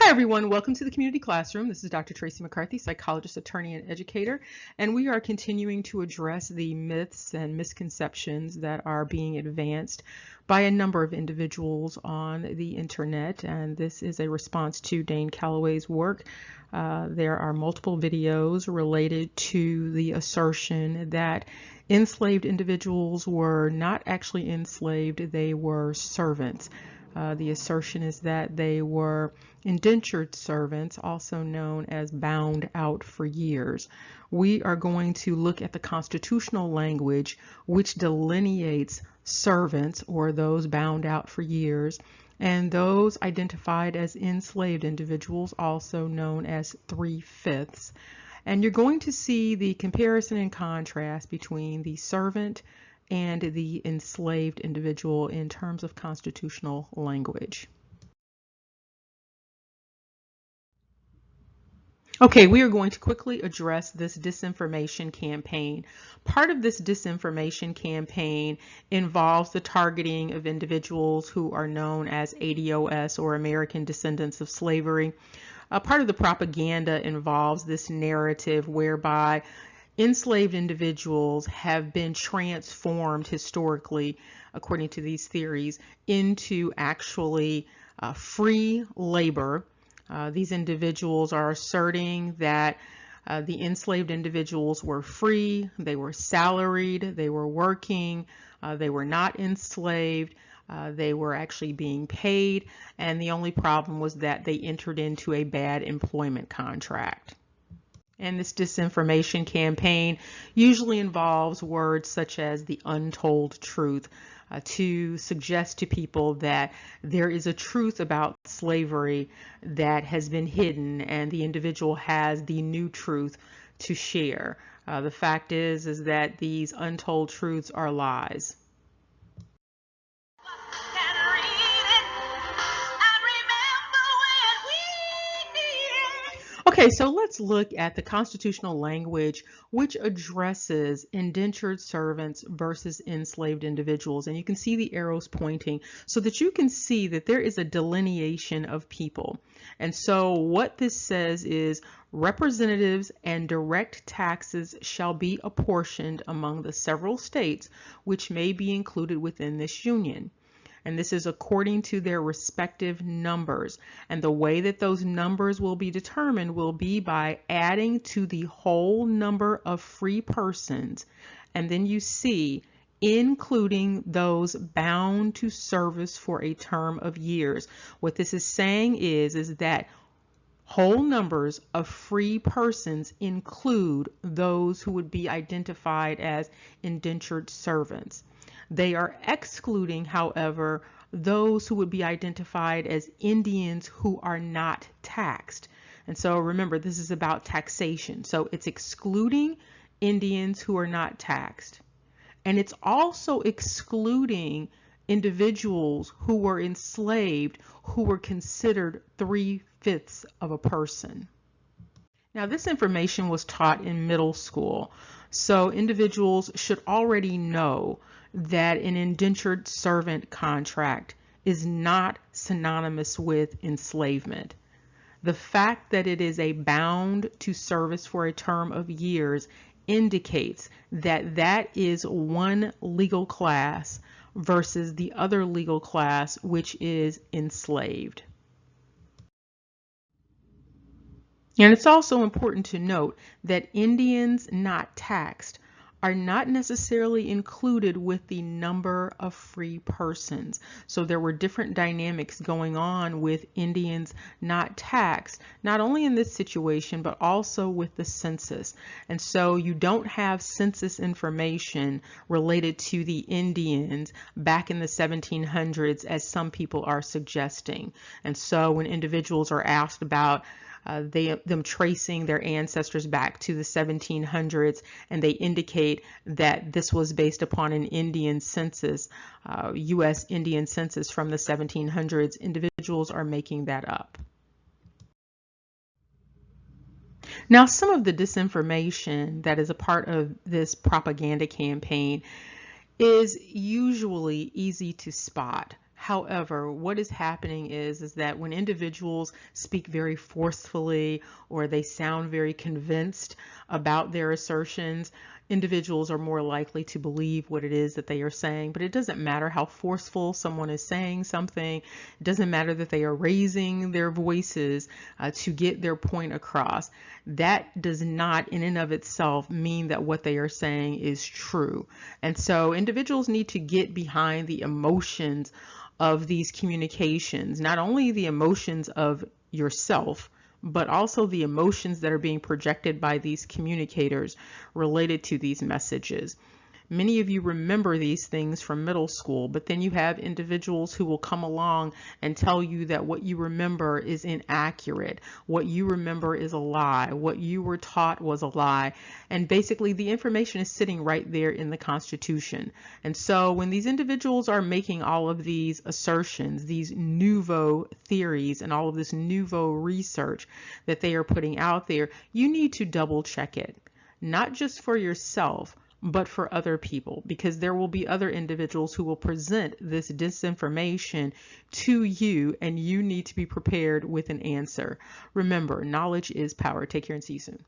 Hi everyone, welcome to the Community Classroom. This is Dr. Tracey McCarthy, psychologist, attorney, and educator, and we are continuing to address the myths and misconceptions that are being advanced by a number of individuals on the internet, and this is a response to Dane Calloway's work. There are multiple videos related to the assertion that enslaved individuals were not actually enslaved, they were servants. The assertion is that they were indentured servants, also known as bound out for years. We are going to look at the constitutional language which delineates servants, or those bound out for years, and those identified as enslaved individuals, also known as 3/5. And you're going to see the comparison and contrast between the servant and the enslaved individual in terms of constitutional language. Okay, we are going to quickly address this disinformation campaign. Part of this disinformation campaign involves the targeting of individuals who are known as ADOS, or American Descendants of Slavery. Part of the propaganda involves this narrative whereby enslaved individuals have been transformed historically, according to these theories, into actually free labor. These individuals are asserting that the enslaved individuals were free, they were salaried, they were working, they were not enslaved, they were actually being paid, and the only problem was that they entered into a bad employment contract. And this disinformation campaign usually involves words such as the untold truth, to suggest to people that there is a truth about slavery that has been hidden and the individual has the new truth to share. The fact is that these untold truths are lies. Okay, so let's look at the constitutional language which addresses indentured servants versus enslaved individuals. And you can see the arrows pointing so that you can see that there is a delineation of people. And so what this says is representatives and direct taxes shall be apportioned among the several states which may be included within this union. And this is according to their respective numbers. And the way that those numbers will be determined will be by adding to the whole number of free persons. And then you see, including those bound to service for a term of years. What this is saying is that whole numbers of free persons include those who would be identified as indentured servants. They are excluding, however, those who would be identified as Indians who are not taxed. And so remember, this is about taxation. So it's excluding Indians who are not taxed. And it's also excluding individuals who were enslaved, who were considered 3/5 of a person. Now, this information was taught in middle school, so individuals should already know that an indentured servant contract is not synonymous with enslavement. The fact that it is a bound to service for a term of years indicates that that is one legal class versus the other legal class, which is enslaved. And it's also important to note that Indians not taxed are not necessarily included with the number of free persons. So there were different dynamics going on with Indians not taxed, not only in this situation, but also with the census. And so you don't have census information related to the Indians back in the 1700s, as some people are suggesting. And so when individuals are asked about them tracing their ancestors back to the 1700s, and they indicate that this was based upon an Indian census, U.S. Indian census from the 1700s, individuals are making that up. Now, some of the disinformation that is a part of this propaganda campaign is usually easy to spot. However, what is happening is that when individuals speak very forcefully or they sound very convinced about their assertions, individuals are more likely to believe what it is that they are saying. But it doesn't matter how forceful someone is saying something. It doesn't matter that they are raising their voices to get their point across. That does not in and of itself mean that what they are saying is true. And so individuals need to get behind the emotions of these communications, not only the emotions of yourself, but also the emotions that are being projected by these communicators related to these messages. Many of you remember these things from middle school, but then you have individuals who will come along and tell you that what you remember is inaccurate, what you remember is a lie, what you were taught was a lie, and basically the information is sitting right there in the Constitution. And so when these individuals are making all of these assertions, these nouveau theories and all of this nouveau research that they are putting out there, you need to double check it, not just for yourself, but for other people, because there will be other individuals who will present this disinformation to you, and you need to be prepared with an answer. Remember, knowledge is power. Take care and see you soon.